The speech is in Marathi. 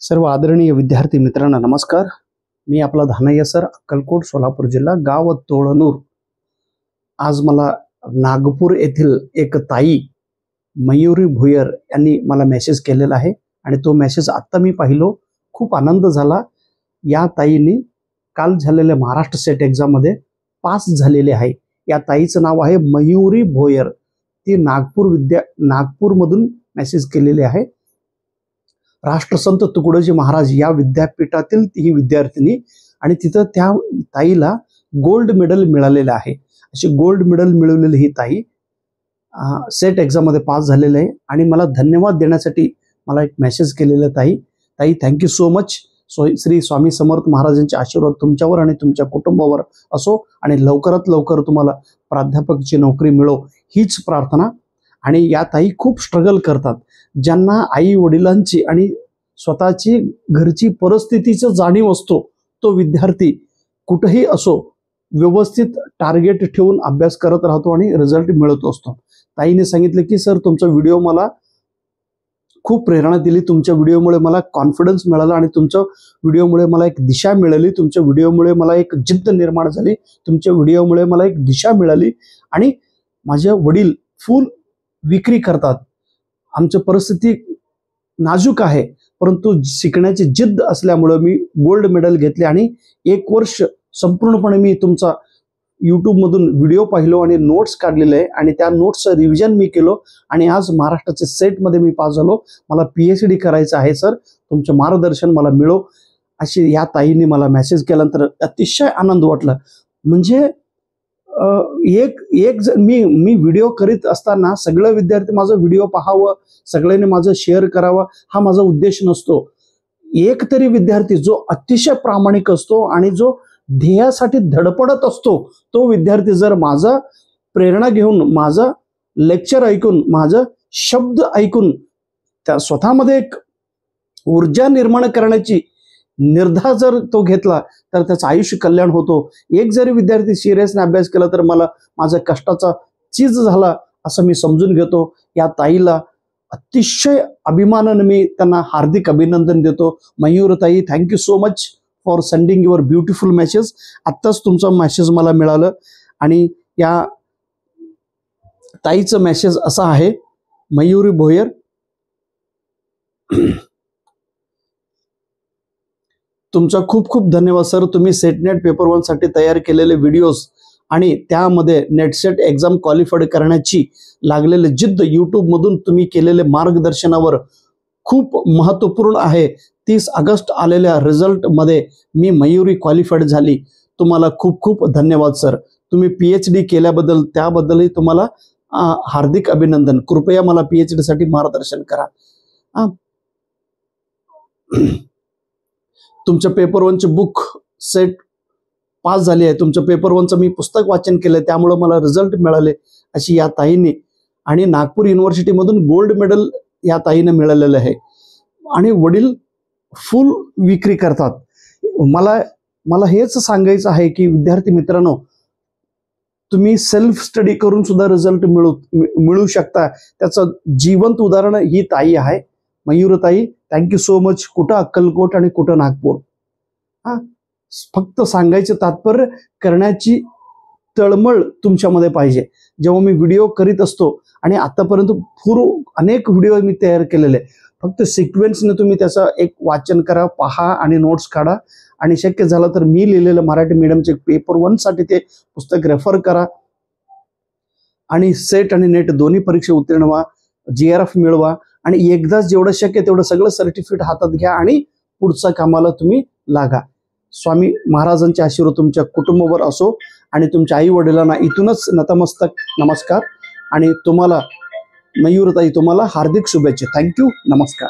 सर्व आदरणीय विद्यार्थी मित्रांना नमस्कार। मी आपला धानय्या सर, अक्कलकोट, सोलापूर जिल्हा, गाव तोळनूर। आज मला नागपूर येथील एक ताई मयुरी भुयर यांनी मला मेसेज केलेला आहे आणि तो मेसेज आता मी पाहिलो, खूप आनंद झाला। या ताईंनी काल झालेल्या महाराष्ट्र सेट एक्झाम मध्ये पास झालेले आहे। या ताईचं नाव आहे मयुरी भुयर। ती नागपूर मधून मेसेज केलेले आहे। राष्ट्रसंत तुकडोजी महाराज या विद्यापीठातील ही विद्यार्थिनी आणि तिथं त्या ताईला गोल्ड मेडल मिळालेलं आहे। अशी गोल्ड मेडल मिळवलेली ही ताई सेट एक्झाम मध्ये पास झालेली आहे आणि मला धन्यवाद देण्यासाठी मला एक मेसेज केलेला ताई thank you so much. Shri Swami Samarth महाराजांचे आशीर्वाद तुमच्यावर आणि तुमच्या कुटुंबावर असो आणि लवकरात लवकर तुम्हाला प्राध्यापकाची नोकरी मिळो हीच प्रार्थना। आणि या ताई खूप स्ट्रगल करतात, ज्यांना आई वडिलांची आणि स्वतःची घरची परिस्थितीची जाणीव असतो तो विद्यार्थी कुठेही असो व्यवस्थित टार्गेट ठेवून अभ्यास करत राहतो आणि रिझल्ट मिळत असतो। ताईने सांगितले की सर तुमचा व्हिडिओ मला खूप प्रेरणा दिली, तुमच्या व्हिडिओमुळे मला कॉन्फिडन्स मिळाला आणि तुमच्या व्हिडिओमुळे मला एक दिशा मिळाली, तुमच्या व्हिडिओमुळे मला एक जिद्द निर्माण झाली, तुमच्या व्हिडिओमुळे मला एक दिशा मिळाली आणि माझे वडील फुल विक्री करतात। आमची परिस्थिती नाजूक आहे, परंतु शिकण्याची जिद्द असल्यामुळे मी गोल्ड मेडल घेतले आणि 1 वर्ष संपूर्णपणे मी तुमचा YouTube मधून व्हिडिओ पाहिलो आणि नोट्स काढलेले आहे आणि त्या नोट्सचं रिव्हिजन मी केलो आणि आज महाराष्ट्राचे सेट मध्ये मी पास झालो। मला PhD करायचं आहे सर, तुमचे मार्गदर्शन मला मिळो अशी या ताईंनी मला मेसेज केल्यानंतर अतिशय आनंद वाटला। म्हणजे मी व्हिडिओ करीत असताना सगळे विद्यार्थी माझा व्हिडिओ पाहावं, सगळ्यांनी माझं शेअर करावं हा माझा उद्देश नसतो। एक तरी विद्यार्थी जो अतिशय प्रामाणिक असतो आणि जो ध्येयासाठी धडपडत असतो तो विद्यार्थी जर माझा प्रेरणा घेऊन, माझा लेक्चर ऐकून, माझा शब्द ऐकून त्या स्वतःमध्ये एक ऊर्जा निर्माण करण्याची निर्धार जर तो घेतला तर त्याचं आयुष्य कल्याण होतो। एक जरी विद्यार्थी सिरियसने अभ्यास केला तर मला माझ्या कष्टाचा चीज झाला असं मी समजून घेतो। या ताईला अतिशय अभिमानाने मी त्यांना हार्दिक अभिनंदन देतो। मयूर ताई, thank you so much for sending your beautiful message. आत्ताच तुमचा मेसेज मला मिळालं आणि या ताईचं मेसेज असा आहे, मयुरी भोयर, तुमचा खूप खूप धन्यवाद सर। तुम्ही सेटनेट पेपर 1 साठी तयार केलेले व्हिडिओज आणि त्यामध्ये नेटसेट एक्झाम क्वालिफाईड करण्याची लागलेले जिद्द YouTube मधून तुम्ही केलेले मार्गदर्शनावर खूप महत्त्वपूर्ण आहे। 30 ऑगस्ट आलेल्या रिझल्ट मध्ये मी मयुरी क्वालिफाईड झाली। तुम्हाला खूप खूप धन्यवाद सर। तुम्ही PhD केल्याबद्दल त्याबद्दलही तुम्हाला हार्दिक अभिनंदन। कृपया मला PhD साठी मार्गदर्शन करा। तुमच्या पेपर 1 चे बुक सेट पास झाली आहे, तुमच्या पेपर 1 चं मी पुस्तक वाचन केलं त्यामुळे मला रिझल्ट मिळाले अशी या ताईंनी आणि नागपूर युनिव्हर्सिटी मधून गोल्ड मेडल या ताईने मिळालेलं आहे आणि वडील फुल विक्री करतात। मला हेच सांगायचं आहे की विद्यार्थी मित्रांनो, तुम्ही सेल्फ स्टडी करून सुद्धा रिझल्ट मिळू शकता। त्याचं जिवंत उदाहरण ही ताई आहे। मयूर ताई, थँक्यू सो मच। कुठं अक्कलकोट आणि कुठं नागपूर। फक्त सांगायचं तात्पर्य करण्याची तळमळ तुमच्यामध्ये पाहिजे। जेव्हा मी व्हिडिओ करीत असतो आणि आतापर्यंत अनेक व्हिडिओ मी तयार केलेले, फक्त सिक्वेन्सने तुम्ही त्याचं एक वाचन करा, पहा आणि नोट्स काढा आणि शक्य झालं तर मी लिहिलेलं मराठी मीडियमचे पेपर 1 साठी ते पुस्तक रेफर करा आणि सेट आणि नेट दोन्ही परीक्षा उत्तीर्ण व्हा, GRF मिळवा आणि एकदा जेवढं शक्य तेवढं सगळं सर्टिफिकेट हातात घ्या आणि पुढच्या कामाला तुम्ही लागा। स्वामी महाराजांचे आशीर्वाद तुमच्या कुटुंबावर असो आणि तुमच्या आई वडिलांना इथूनच नतमस्तक नमस्कार आणि तुम्हाला मयूर ताई, तुम्हाला हार्दिक शुभेच्छा। थँक्यू, नमस्कार।